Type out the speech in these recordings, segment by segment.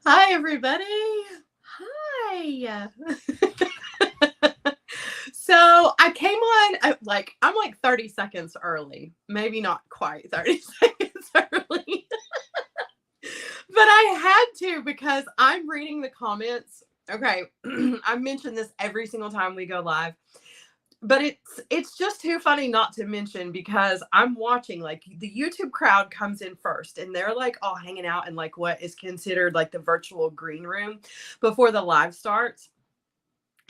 Hi, everybody. Hi. So I came on I'm like 30 seconds early. Maybe not quite 30 seconds early. But I had to because I'm reading the comments. Okay. I mention this every single time we go live. But it's just too funny not to mention because I'm watching, like, the YouTube crowd comes in first and they're like all hanging out in like what is considered like the virtual green room before the live starts.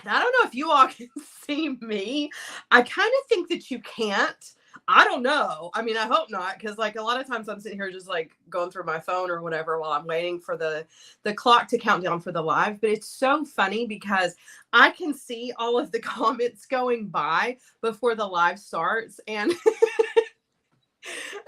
And I don't know if you all can see me. I kind of think that you can't. I don't know. I mean, I hope not, because like a lot of times I'm sitting here just like going through my phone or whatever while I'm waiting for the clock to count down for the live. But it's so funny because I can see all of the comments going by before the live starts, and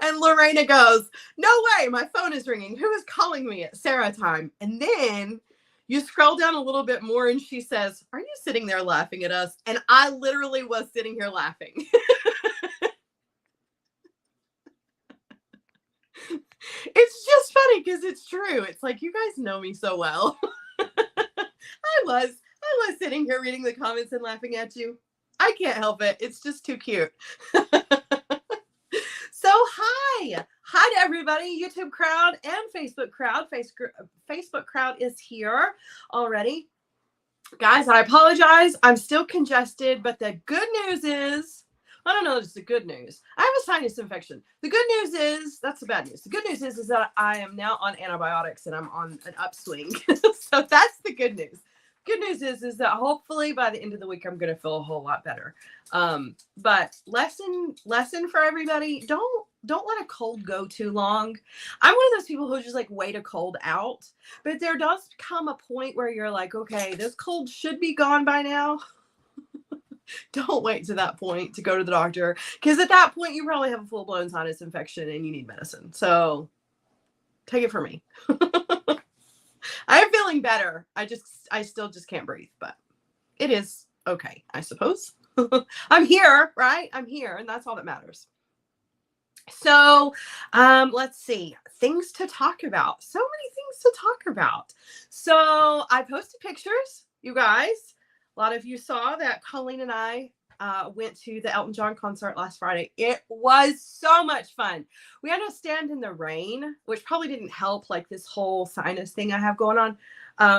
and Lorena goes, "No way, my phone is ringing. Who is calling me at Sara time?" And then you scroll down a little bit more and she says, "Are you sitting there laughing at us?" And I literally was sitting here laughing. It's just funny because it's true. It's like, you guys know me so well. I was sitting here reading the comments and laughing at you. I can't help it. It's just too cute. So hi to everybody, YouTube crowd and Facebook crowd. Facebook crowd is here already. Guys, I apologize. I'm still congested, but the good news is, I don't know if it's the good news. I have a sinus infection. The good news is, that's the bad news. The good news is that I am now on antibiotics and I'm on an upswing. So that's the good news. Good news is that hopefully by the end of the week, I'm going to feel a whole lot better. But lesson for everybody, don't let a cold go too long. I'm one of those people who just like wait a cold out, but there does come a point where you're like, okay, this cold should be gone by now. Don't wait to that point to go to the doctor, because at that point you probably have a full-blown sinus infection and you need medicine. So take it from me. I am feeling better. I still just can't breathe, but it is okay, I suppose. I'm here, right? I'm here, and that's all that matters. So let's see, things to talk about. So many things to talk about. So I posted pictures, you guys. A lot of you saw that Colleen and I went to the Elton John concert last Friday. It was so much fun. We had to stand in the rain, which probably didn't help like this whole sinus thing I have going on.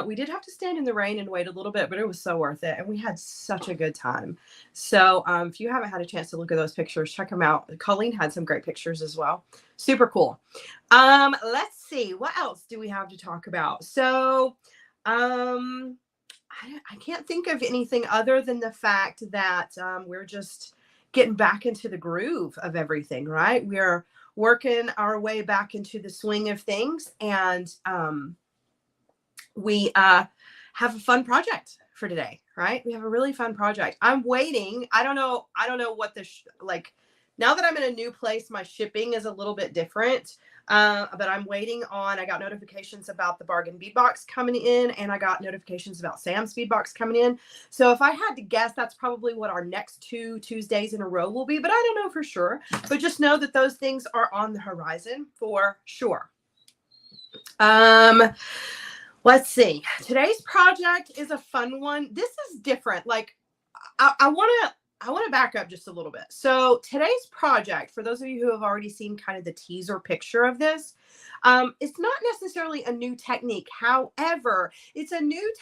We did have to stand in the rain and wait a little bit, but it was so worth it. And we had such a good time. So if you haven't had a chance to look at those pictures, check them out. Colleen had some great pictures as well. Super cool. Let's see. What else do we have to talk about? So I can't think of anything other than the fact that we're just getting back into the groove of everything, right? We're working our way back into the swing of things, and we have a fun project for today, right? We have a really fun project. I'm waiting. I don't know what like, now that I'm in a new place, my shipping is a little bit different. But I'm waiting on, I got notifications about the bargain bead box coming in, and I got notifications about Sam's bead box coming in. So if I had to guess, that's probably what our next 2 Tuesdays in a row will be, but I don't know for sure. But just know that those things are on the horizon for sure. Let's see. Today's project is a fun one. This is different. Like, I want to back up just a little bit. So today's project, for those of you who have already seen kind of the teaser picture of this, it's not necessarily a new technique. However, it's a new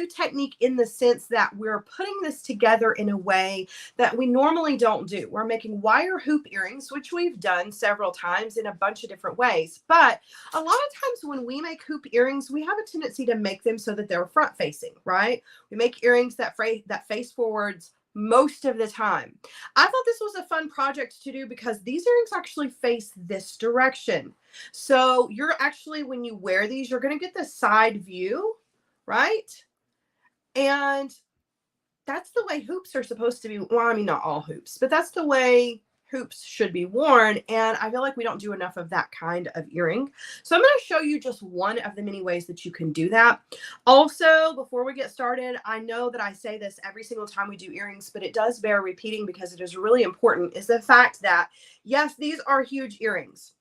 technique in the sense that we're putting this together in a way that we normally don't do. We're making wire hoop earrings, which we've done several times in a bunch of different ways. But a lot of times when we make hoop earrings, we have a tendency to make them so that they're front facing, right? We make earrings that face forwards most of the time. I thought this was a fun project to do because these earrings actually face this direction. So you're actually, when you wear these, you're going to get the side view, right? And that's the way hoops are supposed to be. Well, I mean, not all hoops, but that's the way hoops should be worn. And I feel like we don't do enough of that kind of earring. So I'm going to show you just one of the many ways that you can do that. Also, before we get started, I know that I say this every single time we do earrings, but it does bear repeating because it is really important, is the fact that, yes, these are huge earrings.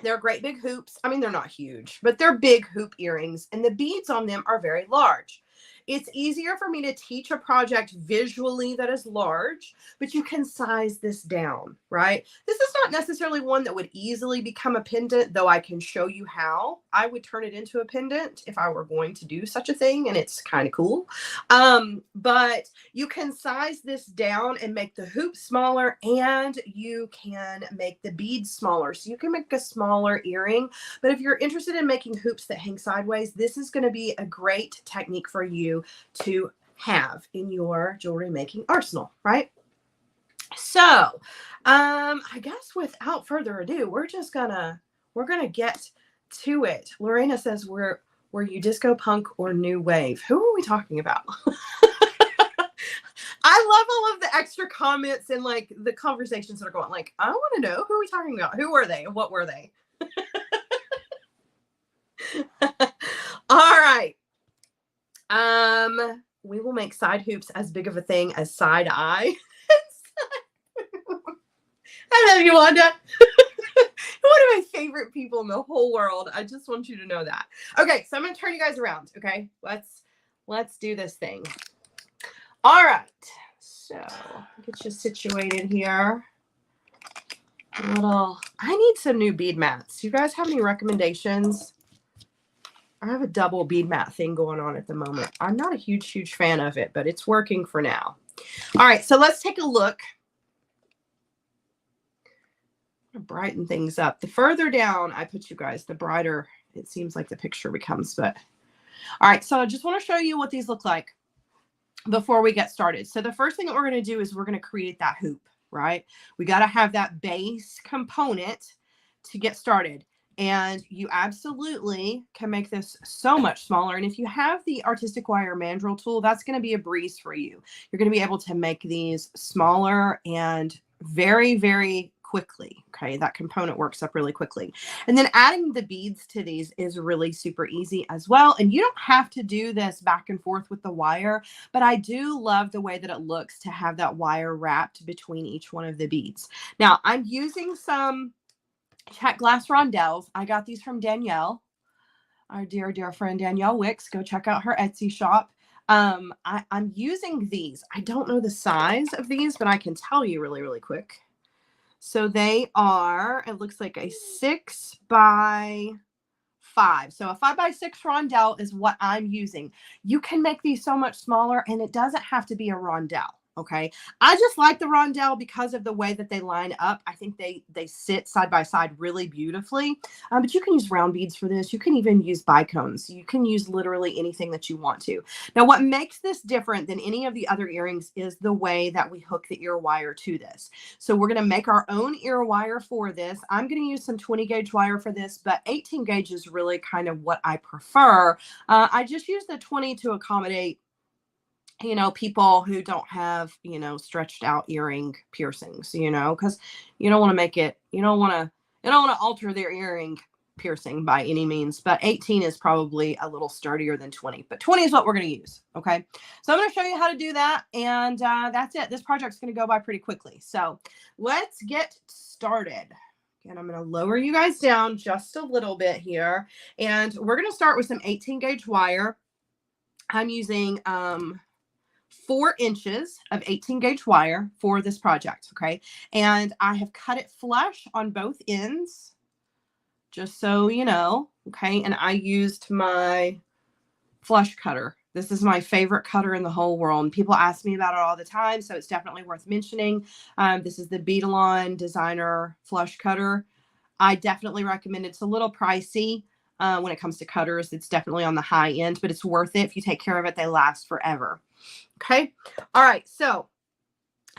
They're great big hoops. I mean, they're not huge, but they're big hoop earrings, and the beads on them are very large. It's easier for me to teach a project visually that is large, but you can size this down, right? This is not necessarily one that would easily become a pendant, though I can show you how I would turn it into a pendant if I were going to do such a thing, and it's kind of cool. But you can size this down and make the hoop smaller, and you can make the beads smaller. So you can make a smaller earring, but if you're interested in making hoops that hang sideways, this is going to be a great technique for you to have in your jewelry making arsenal, right? So, I guess without further ado, we're gonna get to it. Lorena says, were you disco punk or new wave? Who are we talking about? I love all of the extra comments and like the conversations that are going. Like, I want to know, who are we talking about? Who were they? What were they? All right. We will make side hoops as big of a thing as side eye. I love you, Wanda. One of my favorite people in the whole world. I just want you to know that. Okay, so I'm gonna turn you guys around. Okay, let's do this thing. All right, so get you situated here. I need some new bead mats. You guys have any recommendations? I have a double bead mat thing going on at the moment. I'm not a huge fan of it, but it's working for now. All right, so let's take a look. I'm gonna brighten things up. The further down I put you guys, the brighter it seems like the picture becomes. But all right, so I just want to show you what these look like before we get started. So the first thing that we're going to do is we're going to create that hoop, right? We got to have that base component to get started. And you absolutely can make this so much smaller. And if you have the artistic wire mandrel tool, that's going to be a breeze for you. You're going to be able to make these smaller and very quickly. Okay, that component works up really quickly. And then adding the beads to these is really super easy as well. And you don't have to do this back and forth with the wire, but I do love the way that it looks to have that wire wrapped between each one of the beads. Now I'm using some check glass rondelles. I got these from Danielle, our dear friend Danielle Wicks. Go check out her Etsy shop. I'm using these. I don't know the size of these, but I can tell you really quick. So they are, it looks like a 6 by 5. So a 5 by 6 rondelle is what I'm using. You can make these so much smaller, and it doesn't have to be a rondelle. Okay. I just like the rondelle because of the way that they line up. I think they sit side by side really beautifully. But you can use round beads for this. You can even use bicones. You can use literally anything that you want to. Now, what makes this different than any of the other earrings is the way that we hook the ear wire to this. So we're going to make our own ear wire for this. I'm going to use some 20 gauge wire for this, but 18 gauge is really kind of what I prefer. I just use the 20 to accommodate, you know, people who don't have, you know, stretched out earring piercings, you know, because you don't want to make it, you don't want to alter their earring piercing by any means, but 18 is probably a little sturdier than 20, but 20 is what we're going to use. Okay. So I'm going to show you how to do that. And that's it. This project's going to go by pretty quickly. So let's get started. And I'm going to lower you guys down just a little bit here. And we're going to start with some 18 gauge wire. I'm using, 4 inches of 18 gauge wire for this project. Okay. And I have cut it flush on both ends, just so you know. Okay. And I used my flush cutter. This is my favorite cutter in the whole world. And people ask me about it all the time. So it's definitely worth mentioning. This is the Beaded designer flush cutter. I definitely recommend it. It's a little pricey. When it comes to cutters, it's definitely on the high end, but it's worth it. If you take care of it, they last forever. Okay. All right. So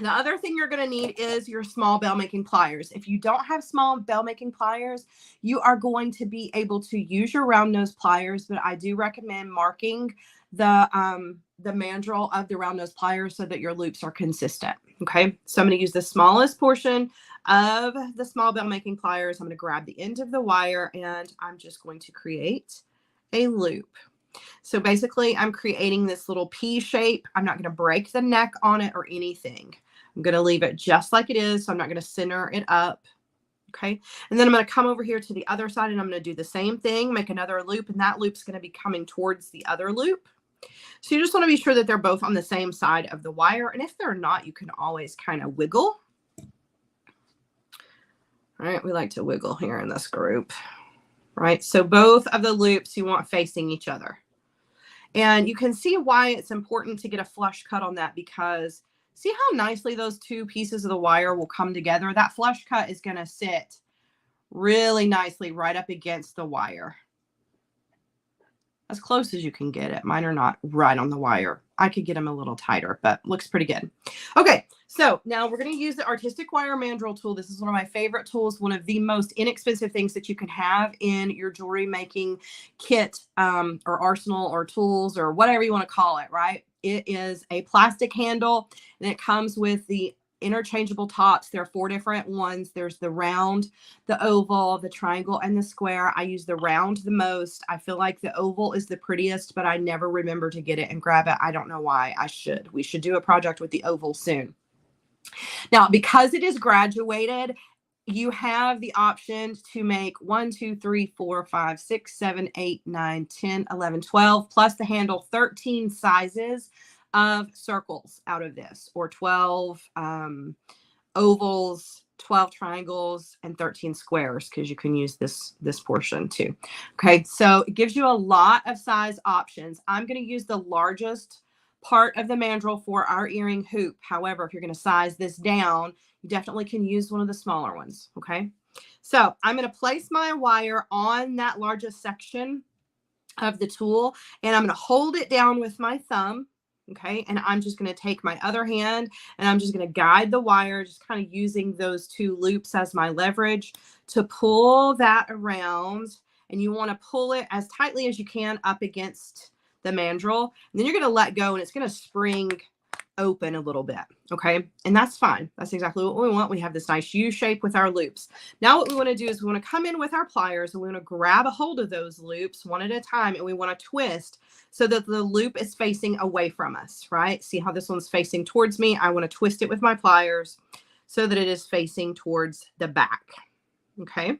the other thing you're going to need is your small bell making pliers. If you don't have small bell making pliers, you are going to be able to use your round nose pliers, but I do recommend marking the mandrel of the round nose pliers so that your loops are consistent. Okay. So I'm going to use the smallest portion of the small bell making pliers. I'm going to grab the end of the wire and I'm just going to create a loop. So basically I'm creating this little P shape. I'm not going to break the neck on it or anything. I'm going to leave it just like it is. So I'm not going to center it up. Okay. And then I'm going to come over here to the other side and I'm going to do the same thing, make another loop, and that loop's going to be coming towards the other loop. So you just want to be sure that they're both on the same side of the wire. And if they're not, you can always kind of wiggle. All right. We like to wiggle here in this group, right? So both of the loops you want facing each other. And you can see why it's important to get a flush cut on that, because see how nicely those two pieces of the wire will come together? That flush cut is going to sit really nicely right up against the wire. As close as you can get it. Mine are not right on the wire. I could get them a little tighter, but looks pretty good. Okay, so now we're going to use the artistic wire mandrel tool. This is one of my favorite tools, one of the most inexpensive things that you can have in your jewelry making kit or arsenal or tools or whatever you want to call it, right? It is a plastic handle and it comes with the interchangeable tops. There are 4 different ones. There's the round, the oval, the triangle, and the square. I use the round the most. I feel like the oval is the prettiest, but I never remember to get it and grab it. I don't know why. I should. We should do a project with the oval soon. Now, because it is graduated, you have the option to make 1, 2, 3, 4, 5, 6, 7, 8, 9, 10, 11, 12, plus the handle 13 sizes of circles out of this, or 12 ovals, 12 triangles, and 13 squares, because you can use this portion too. Okay, so it gives you a lot of size options. I'm going to use the largest part of the mandrel for our earring hoop. However, if you're going to size this down, you definitely can use one of the smaller ones. Okay, so I'm going to place my wire on that largest section of the tool, and I'm going to hold it down with my thumb. Okay, and I'm just going to take my other hand and I'm just going to guide the wire, just kind of using those 2 loops as my leverage to pull that around. And you want to pull it as tightly as you can up against the mandrel. And then you're going to let go and it's going to spring open a little bit. Okay, and that's fine. That's exactly what we want. We have this nice U shape with our loops. Now what we want to do is we want to come in with our pliers and we want to grab a hold of those loops one at a time, and we want to twist so that the loop is facing away from us, right? See how this one's facing towards me? I want to twist it with my pliers so that it is facing towards the back. Okay,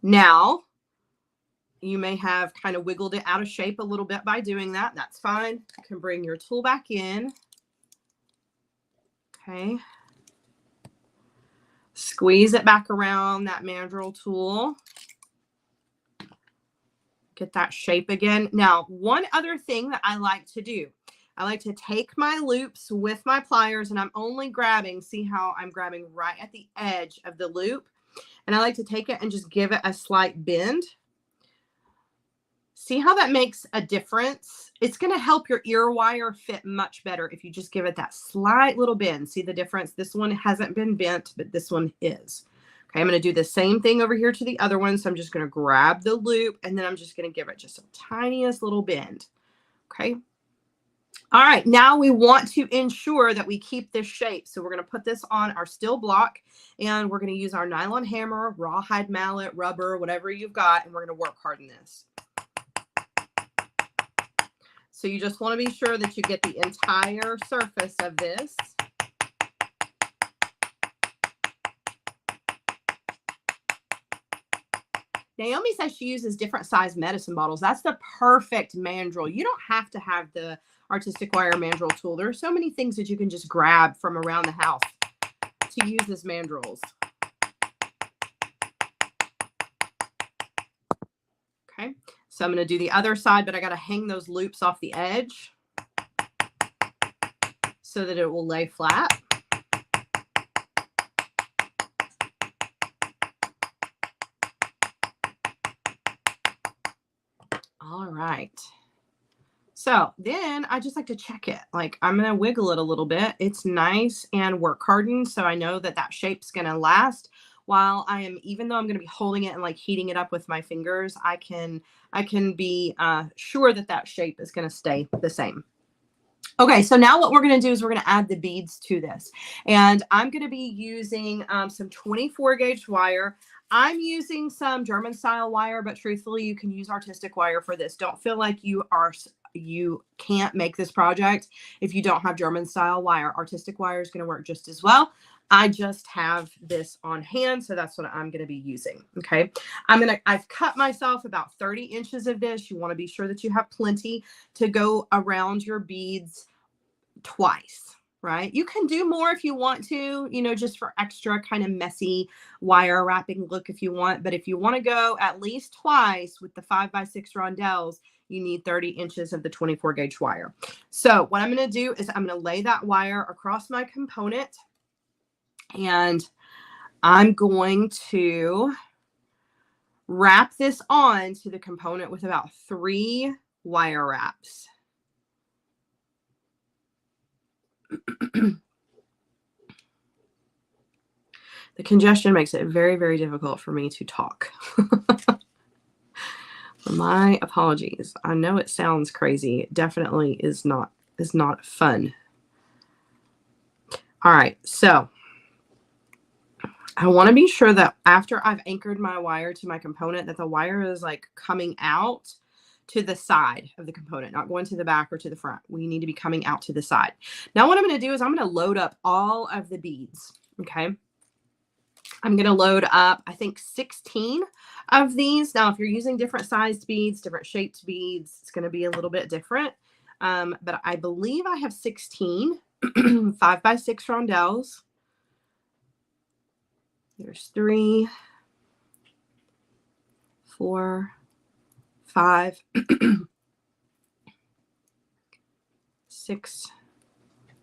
now you may have kind of wiggled it out of shape a little bit by doing that. That's fine. You can bring your tool back in. Okay. Squeeze it back around that mandrel tool. Get that shape again. Now, one other thing that I like to do, I like to take my loops with my pliers and I'm only grabbing, see how I'm grabbing right at the edge of the loop. And I like to take it and just give it a slight bend. See how that makes a difference? It's going to help your ear wire fit much better if you just give it that slight little bend. See the difference? This one hasn't been bent, but this one is. Okay, I'm going to do the same thing over here to the other one. So I'm just going to grab the loop and then I'm just going to give it just a tiniest little bend. Okay. All right, now we want to ensure that we keep this shape. So we're going to put this on our steel block and we're going to use our nylon hammer, rawhide mallet, rubber, whatever you've got, and we're going to work harden this. So you just want to be sure that you get the entire surface of this. Naomi says she uses different size medicine bottles. That's the perfect mandrel. You don't have to have the artistic wire mandrel tool. There are so many things that you can just grab from around the house to use as mandrels. Okay, so I'm going to do the other side, but I got to hang those loops off the edge so that it will lay flat. All right. So then I just like to check it. Like I'm going to wiggle it a little bit. It's nice and work hardened. So I know that that shape's going to last while I am, even though I'm going to be holding it and like heating it up with my fingers, I can be sure that that shape is going to stay the same. Okay, so now what we're going to do is we're going to add the beads to this. And I'm going to be using some 24 gauge wire. I'm using some German style wire, but truthfully, you can use artistic wire for this. Don't feel like you can't make this project if you don't have German style wire. Artistic wire is going to work just as well. I just have this on hand, so that's what I'm going to be using. Okay. I've cut myself about 30 inches of this. You want to be sure that you have plenty to go around your beads twice, right? You can do more if you want to, you know, just for extra kind of messy wire wrapping look if you want. But if you want to go at least twice with the 5x6 rondelles, you need 30 inches of the 24 gauge wire. So what I'm going to do is I'm going to lay that wire across my component, and I'm going to wrap this on to the component with about 3 wire wraps. The congestion makes it very, very difficult for me to talk. My apologies. I know it sounds crazy. It definitely is not fun. All right, so I want to be sure that after I've anchored my wire to my component, that the wire is like coming out to the side of the component, not going to the back or to the front. We need to be coming out to the side. Now what I'm going to do is I'm going to load up all of the beads. Okay. I'm going to load up, I think 16 of these. Now, if you're using different sized beads, different shaped beads, it's going to be a little bit different. But I believe I have 16 5x6 rondelles. There's 3, 4, 5, 6,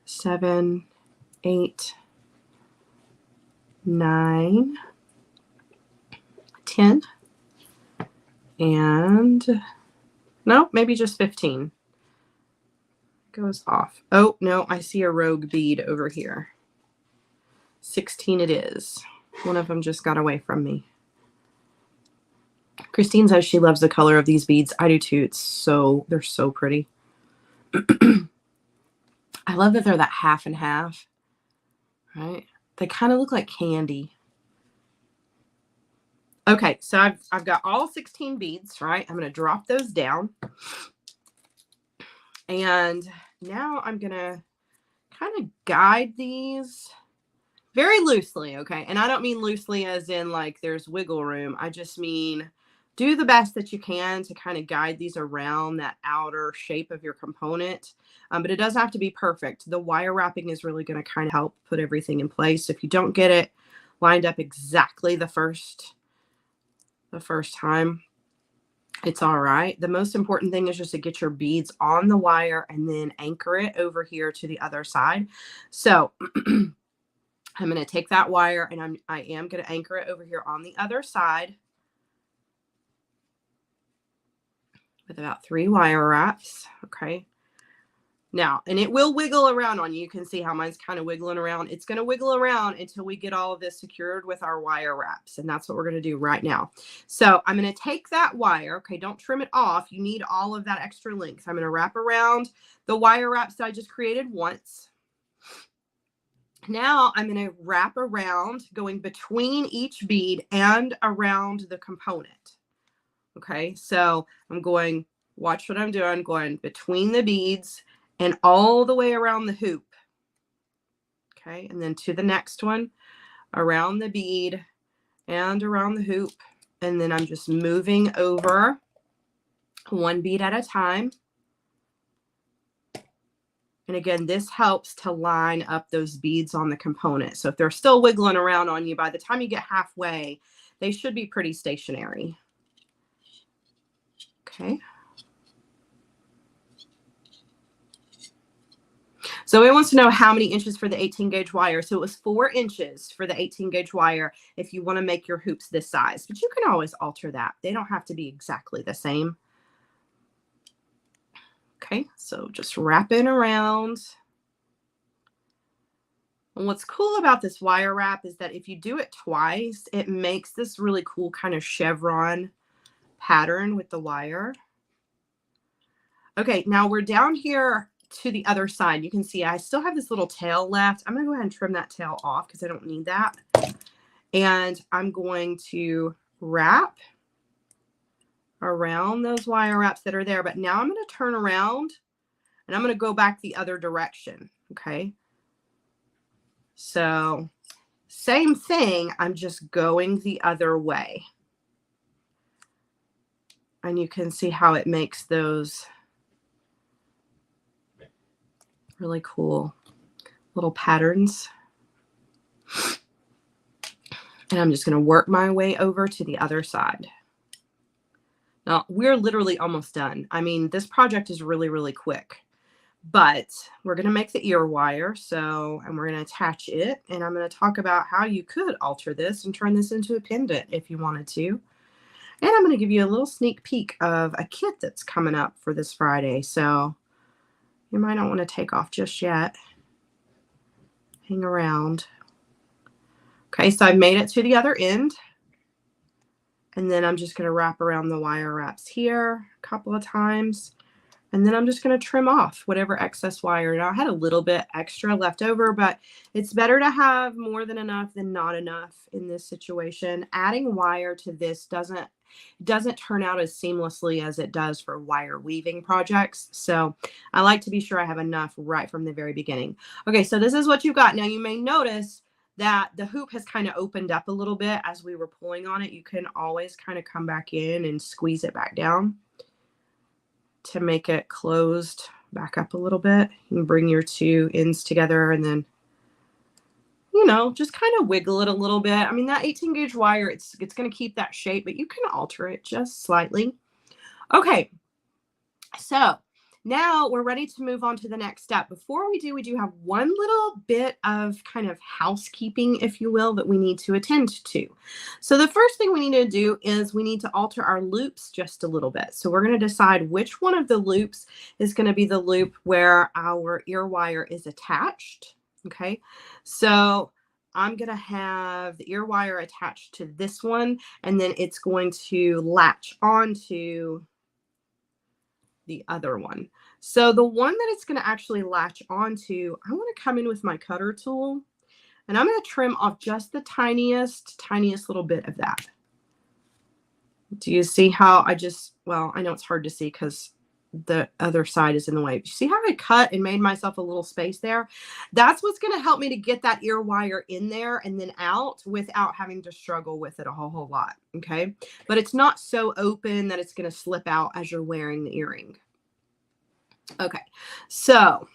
7, 8, 9, 10, and no, maybe just 15. Goes off. Oh, no, I see a rogue bead over here. 16 it is. One of them just got away from me. Christine says she loves the color of these beads. I do too. They're so pretty. I love that they're that half and half, right? They kind of look like candy. Okay, so I've got all 16 beads, right? I'm going to drop those down. And now I'm going to kind of guide these very loosely, okay? And I don't mean loosely as in like there's wiggle room. I just mean do the best that you can to kind of guide these around that outer shape of your component. But it doesn't have to be perfect. The wire wrapping is really going to kind of help put everything in place. If you don't get it lined up exactly the first time, it's all right. The most important thing is just to get your beads on the wire and then anchor it over here to the other side. So I'm going to take that wire and I am going to anchor it over here on the other side with about 3 wire wraps. Okay. Now, and it will wiggle around on you. You can see how mine's kind of wiggling around. It's going to wiggle around until we get all of this secured with our wire wraps. And that's what we're going to do right now. So I'm going to take that wire. Okay. Don't trim it off. You need all of that extra length. I'm going to wrap around the wire wraps that I just created once. Now I'm going to wrap around, going between each bead and around the component. Okay. So I'm going, watch what I'm doing. I'm going between the beads and all the way around the hoop. Okay, and then to the next one, around the bead and around the hoop. And then I'm just moving over 1 bead at a time. And again, this helps to line up those beads on the component. So if they're still wiggling around on you, by the time you get halfway, they should be pretty stationary. Okay. So it wants to know how many inches for the 18 gauge wire. So it was 4 inches for the 18 gauge wire if you want to make your hoops this size, but you can always alter that. They don't have to be exactly the same. Okay, so just wrapping around. And what's cool about this wire wrap is that if you do it twice, it makes this really cool kind of chevron pattern with the wire. Okay, now we're down here to the other side. You can see I still have this little tail left. I'm going to go ahead and trim that tail off because I don't need that. And I'm going to wrap around those wire wraps that are there. But now I'm going to turn around and I'm going to go back the other direction. Okay. So Same thing, I'm just going the other way. And you can see how it makes those really cool little patterns. And I'm just going to work my way over to the other side. Now, we're literally almost done. I mean, this project is really, really quick. But we're going to make the ear wire. And we're going to attach it. And I'm going to talk about how you could alter this and turn this into a pendant if you wanted to. And I'm going to give you a little sneak peek of a kit that's coming up for this Friday. So you might not want to take off just yet. Hang around. Okay, so I've made it to the other end. And then I'm just going to wrap around the wire wraps here a couple of times. And then I'm just going to trim off whatever excess wire. Now, I had a little bit extra left over, but it's better to have more than enough than not enough in this situation. Adding wire to this doesn't turn out as seamlessly as it does for wire weaving projects. So I like to be sure I have enough right from the very beginning. Okay, so this is what you've got. Now, you may notice that the hoop has kind of opened up a little bit as we were pulling on it. You can always kind of come back in and squeeze it back down to make it closed back up a little bit. You can bring your two ends together and then, you know, just kind of wiggle it a little bit. I mean, that 18 gauge wire, it's going to keep that shape, but you can alter it just slightly. Okay, so now we're ready to move on to the next step. Before we do have one little bit of kind of housekeeping, if you will, that we need to attend to. So the first thing we need to do is we need to alter our loops just a little bit. So we're going to decide which one of the loops is going to be the loop where our ear wire is attached. Okay, so I'm going to have the ear wire attached to this one, and then it's going to latch onto the other one. So the one that it's going to actually latch onto, I want to come in with my cutter tool, and I'm going to trim off just the tiniest little bit of that. Do you see how I just, well, I know it's hard to see because the other side is in the way. You see how I cut and made myself a little space there? That's what's going to help me to get that ear wire in there and then out without having to struggle with it a whole lot. Okay. But it's not so open that it's going to slip out as you're wearing the earring. Okay. So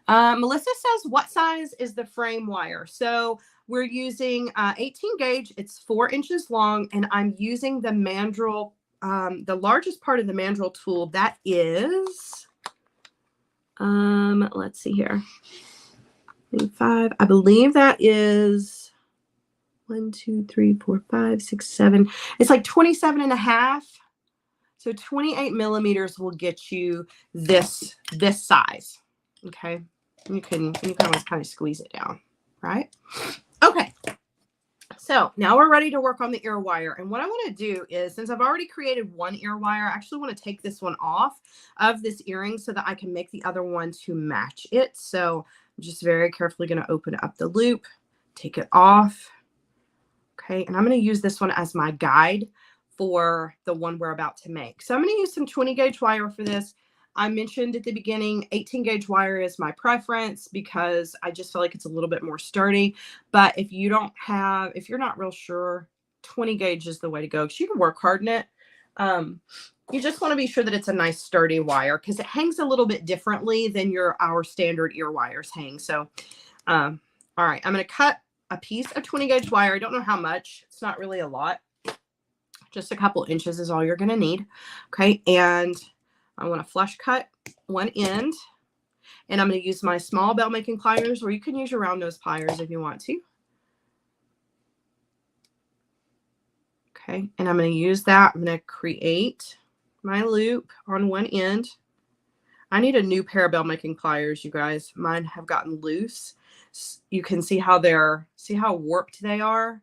Melissa says, what size is the frame wire? So we're using 18 gauge. It's 4 inches long, and I'm using the mandrel, the largest part of the mandrel tool. That is, let's see here, 5. I believe that is 1, 2, 3, 4, 5, 6, 7. It's like 27.5. So 28 millimeters will get you this size. Okay. You can always kind of squeeze it down, right? Okay. So now we're ready to work on the ear wire. And what I want to do is, since I've already created one ear wire, I actually want to take this one off of this earring so that I can make the other one to match it. So I'm just very carefully going to open up the loop, take it off. Okay. And I'm going to use this one as my guide for the one we're about to make. So I'm going to use some 20 gauge wire for this. I mentioned at the beginning, 18 gauge wire is my preference because I just feel like it's a little bit more sturdy. But if you don't have, if you're not real sure, 20 gauge is the way to go because you can work harden it. You just want to be sure that it's a nice sturdy wire because it hangs a little bit differently than our standard ear wires hang. So, all right, I'm going to cut a piece of 20 gauge wire. I don't know how much. It's not really a lot. Just a couple inches is all you're going to need. Okay. And I want to flush cut one end, and I'm going to use my small bell making pliers, or you can use your round nose pliers if you want to. Okay. And I'm going to use that. I'm going to create my loop on one end. I need a new pair of bell making pliers, you guys. Mine have gotten loose. You can see how see how warped they are.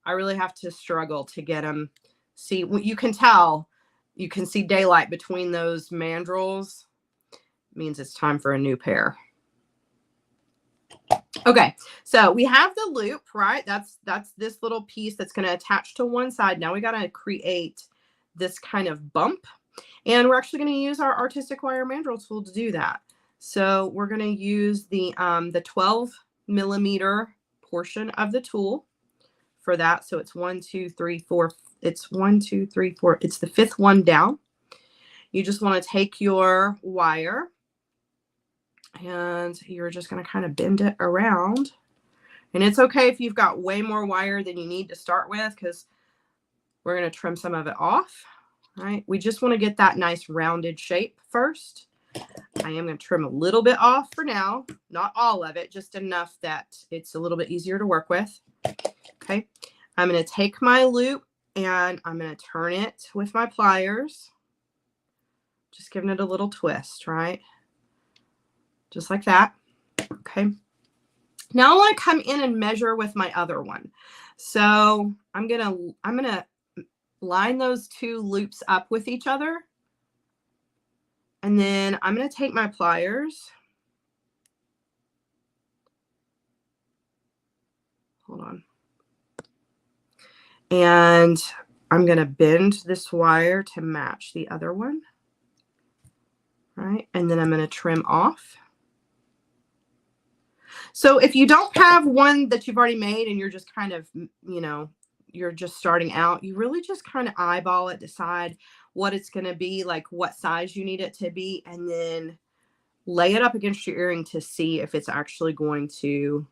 I really have to struggle to get them. See, you can tell, you can see daylight between those mandrels. It means it's time for a new pair. Okay, so we have the loop, right? That's this little piece that's going to attach to one side. Now we got to create this kind of bump, and we're actually going to use our artistic wire mandrel tool to do that. So we're going to use the 12 millimeter portion of the tool for that. So it's 1, 2, 3, 4. It's 1, 2, 3, 4. It's the 5th one down. You just want to take your wire and you're just going to kind of bend it around. And it's okay if you've got way more wire than you need to start with, because we're going to trim some of it off. All right. We just want to get that nice rounded shape first. I am going to trim a little bit off for now, not all of it, just enough that it's a little bit easier to work with. Okay. I'm going to take my loop and I'm going to turn it with my pliers. Just giving it a little twist, right? Just like that. Okay. Now I want to come in and measure with my other one. So I'm going to line those 2 loops up with each other. And then I'm going to take my pliers. Hold on. And I'm going to bend this wire to match the other one. Right? And then I'm going to trim off. So if you don't have one that you've already made and you're just kind of, you know, you're just starting out, you really just kind of eyeball it, decide what it's going to be, like what size you need it to be, and then lay it up against your earring to see if it's actually going to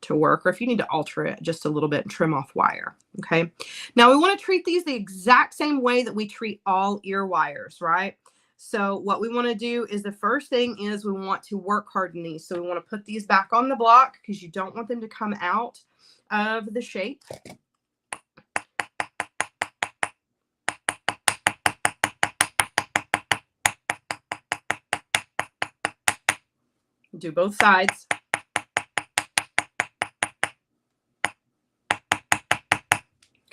work, or if you need to alter it just a little bit and trim off wire. Okay. Now we want to treat these the exact same way that we treat all ear wires, right? So what we want to do is, the first thing is we want to work harden these. So we want to put these back on the block because you don't want them to come out of the shape. Do both sides.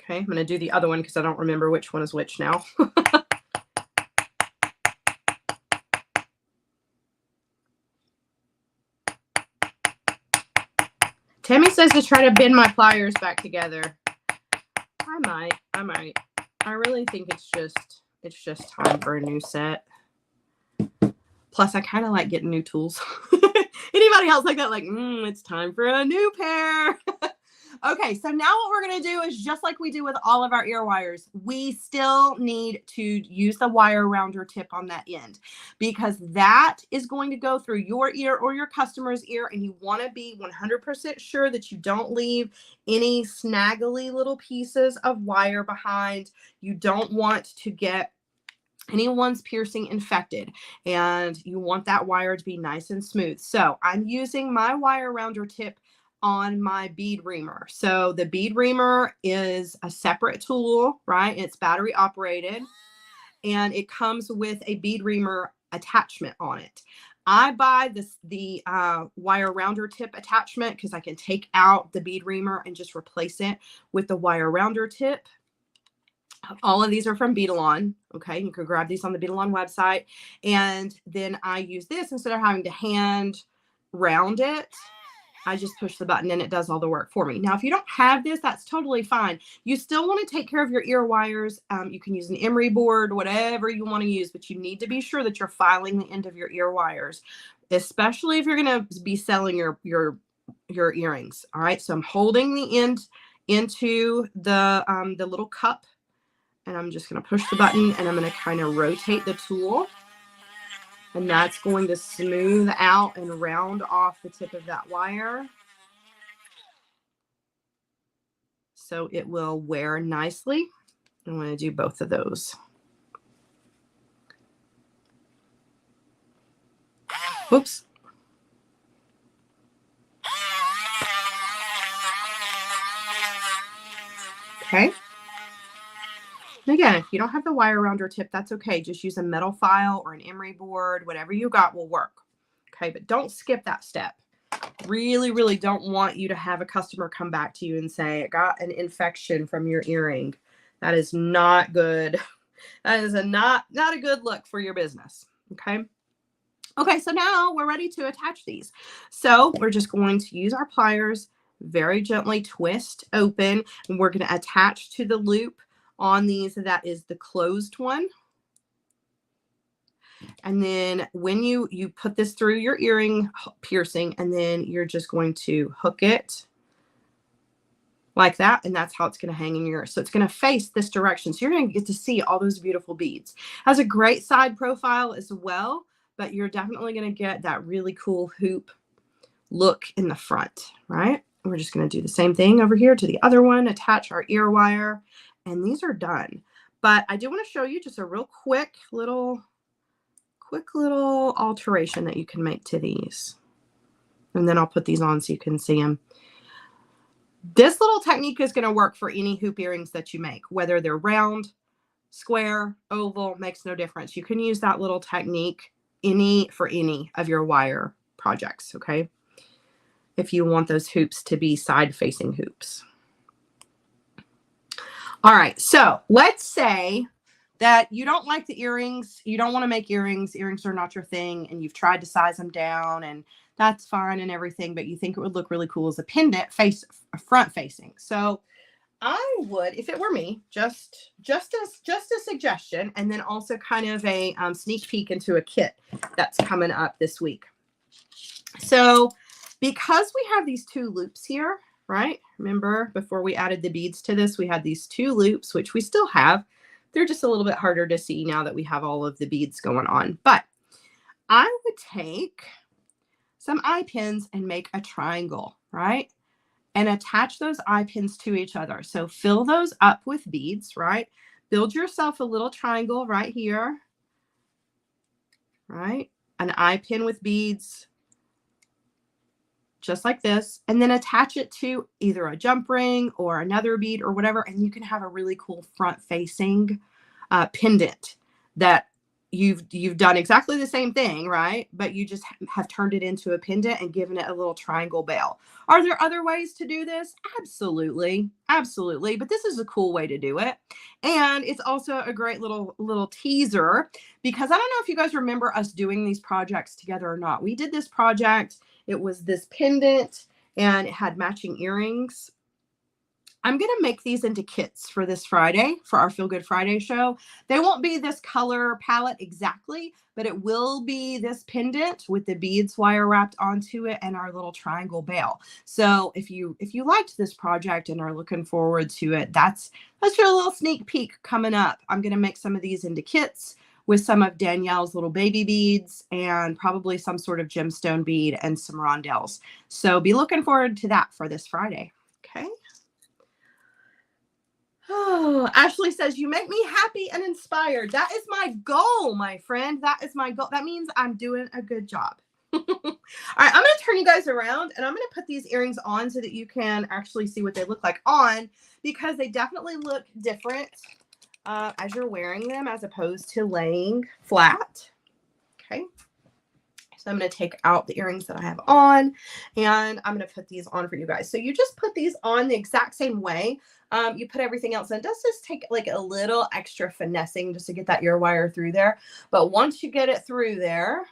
Okay, I'm going to do the other one because I don't remember which one is which now. Tammy says to try to bend my pliers back together. I might. I really think it's just time for a new set. Plus, I kind of like getting new tools. Anybody else like that? Like, it's time for a new pair. Okay, so now what we're going to do is just like we do with all of our ear wires, we still need to use the wire rounder tip on that end, because that is going to go through your ear or your customer's ear, and you want to be 100% sure that you don't leave any snaggly little pieces of wire behind. You don't want to get anyone's piercing infected, and you want that wire to be nice and smooth. So I'm using my wire rounder tip on my bead reamer. So the bead reamer is a separate tool, right? It's battery operated, and it comes with a bead reamer attachment on it. I buy the wire rounder tip attachment because I can take out the bead reamer and just replace it with the wire rounder tip. All of these are from Beadalon. Okay, you can grab these on the Beadalon website. And then I use this instead of having to hand round it. I just push the button and it does all the work for me. Now, if you don't have this, that's totally fine. You still want to take care of your ear wires. You can use an emery board, whatever you want to use, but you need to be sure that you're filing the end of your ear wires, especially if you're going to be selling your earrings. All right, so I'm holding the end into the little cup, and I'm just going to push the button, and I'm going to kind of rotate the tool. And that's going to smooth out and round off the tip of that wire, so it will wear nicely. I'm going to do both of those. Oops. Okay. And again, if you don't have the wire rounder tip, that's okay. Just use a metal file or an emery board. Whatever you got will work. Okay, but don't skip that step. Really, really don't want you to have a customer come back to you and say, I got an infection from your earring. That is not good. That is not a good look for your business. Okay. Okay, so now we're ready to attach these. So we're just going to use our pliers, very gently twist open, and we're going to attach to the loop on these. That is the closed one. And then when you put this through your earring piercing, and then you're just going to hook it like that. And that's how it's going to hang in your ear. So it's going to face this direction. So you're going to get to see all those beautiful beads. Has a great side profile as well, but you're definitely going to get that really cool hoop look in the front, right? And we're just going to do the same thing over here to the other one, attach our ear wire, and these are done. But I do want to show you just a real quick little alteration that you can make to these. And then I'll put these on so you can see them. This little technique is going to work for any hoop earrings that you make, whether they're round, square, oval, makes no difference. You can use that little technique for any of your wire projects, okay? If you want those hoops to be side-facing hoops. All right, so let's say that you don't like the earrings, you don't want to make earrings are not your thing, and you've tried to size them down, and that's fine and everything, but you think it would look really cool as a pendant front facing. So I would, if it were me, just a suggestion, and then also kind of a sneak peek into a kit that's coming up this week. So because we have these two loops here, right? Remember before we added the beads to this, we had these two loops, which we still have. They're just a little bit harder to see now that we have all of the beads going on. But I would take some eye pins and make a triangle, right? And attach those eye pins to each other. So fill those up with beads, right? Build yourself a little triangle right here, right? An eye pin with beads, just like this, and then attach it to either a jump ring or another bead or whatever, and you can have a really cool front-facing pendant that you've done exactly the same thing, right? But you just have turned it into a pendant and given it a little triangle bail. Are there other ways to do this? Absolutely, absolutely. But this is a cool way to do it, and it's also a great little teaser, because I don't know if you guys remember us doing these projects together or not. We did this project. It was this pendant and it had matching earrings. I'm going to make these into kits for this Friday, for our Feel Good Friday show. They won't be this color palette exactly, but it will be this pendant with the beads wire wrapped onto it and our little triangle bail. So if you liked this project and are looking forward to it, that's your little sneak peek coming up. I'm going to make some of these into kits with some of Danielle's little baby beads and probably some sort of gemstone bead and some rondelles. So be looking forward to that for this Friday. Okay. Oh, Ashley says, you make me happy and inspired. That is my goal, my friend. That is my goal. That means I'm doing a good job. All right, I'm going to turn you guys around and I'm going to put these earrings on so that you can actually see what they look like on, because they definitely look different as you're wearing them as opposed to laying flat. Okay. So I'm going to take out the earrings that I have on and I'm going to put these on for you guys. So you just put these on the exact same way you put everything else in. It does just take like a little extra finessing just to get that ear wire through there. But once you get it through there,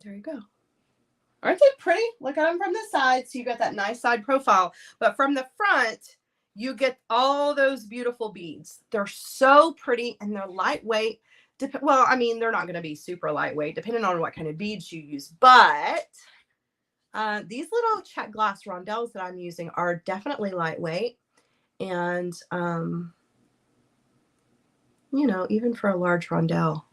there you go. Aren't they pretty? Look at them from the side. So you got that nice side profile, but from the front, you get all those beautiful beads. They're so pretty and they're lightweight. Well, I mean, they're not going to be super lightweight depending on what kind of beads you use, but these little check glass rondelles that I'm using are definitely lightweight. And, you know, even for a large rondelle,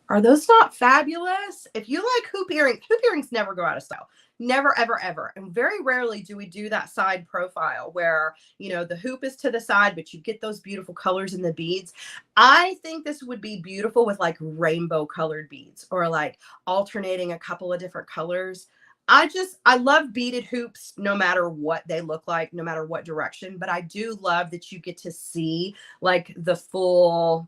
are those not fabulous? If you like hoop earrings never go out of style. Never, ever, ever. And very rarely do we do that side profile where, you know, the hoop is to the side, but you get those beautiful colors in the beads. I think this would be beautiful with like rainbow colored beads or like alternating a couple of different colors. I love beaded hoops no matter what they look like, no matter what direction. But I do love that you get to see like the full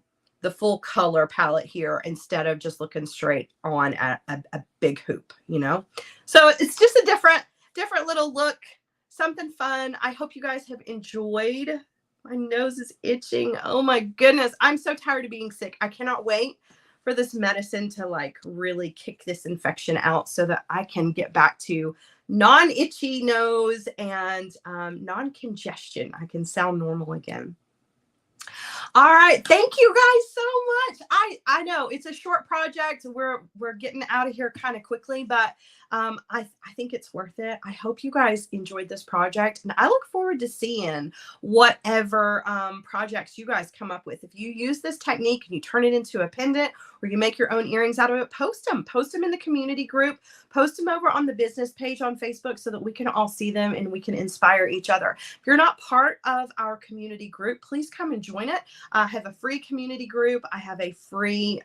color palette here instead of just looking straight on at a big hoop, you know? So it's just a different little look, something fun. I hope you guys have enjoyed. My nose is itching. Oh my goodness. I'm so tired of being sick. I cannot wait for this medicine to like really kick this infection out so that I can get back to non-itchy nose and non-congestion. I can sound normal again. All right. Thank you guys so much. I know it's a short project. We're getting out of here kind of quickly, but I think it's worth it. I hope you guys enjoyed this project, and I look forward to seeing whatever projects you guys come up with. If you use this technique and you turn it into a pendant, or you make your own earrings out of it, post them in the community group, post them over on the business page on Facebook so that we can all see them and we can inspire each other. If you're not part of our community group, please come and join it. I have a free community group. I have a free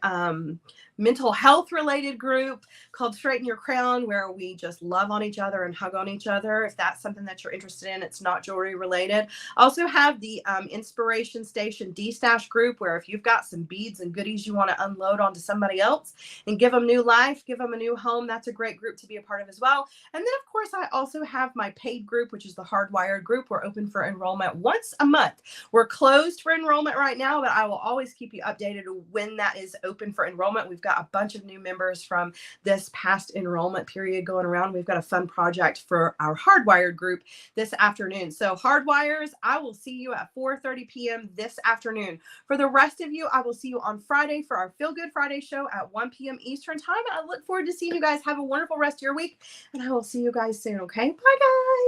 mental health related group called Straighten Your Crown, where we just love on each other and hug on each other. If that's something that you're interested in, it's not jewelry related. I also have the Inspiration Station D-Stash group, where if you've got some beads and goodies you want to unload onto somebody else and give them new life, give them a new home, that's a great group to be a part of as well. And then, of course, I also have my paid group, which is the Hardwired group. We're open for enrollment once a month. We're closed for enrollment right now, but I will always keep you updated when that is open for enrollment. We've got a bunch of new members from this past enrollment period going around. We've got a fun project for our Hardwired group this afternoon. So Hardwires, I will see you at 4:30 p.m. this afternoon. For the rest of you, I will see you on Friday for our Feel Good Friday show at 1 p.m. Eastern time. I look forward to seeing you guys. Have a wonderful rest of your week, and I will see you guys soon. Okay, bye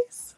guys.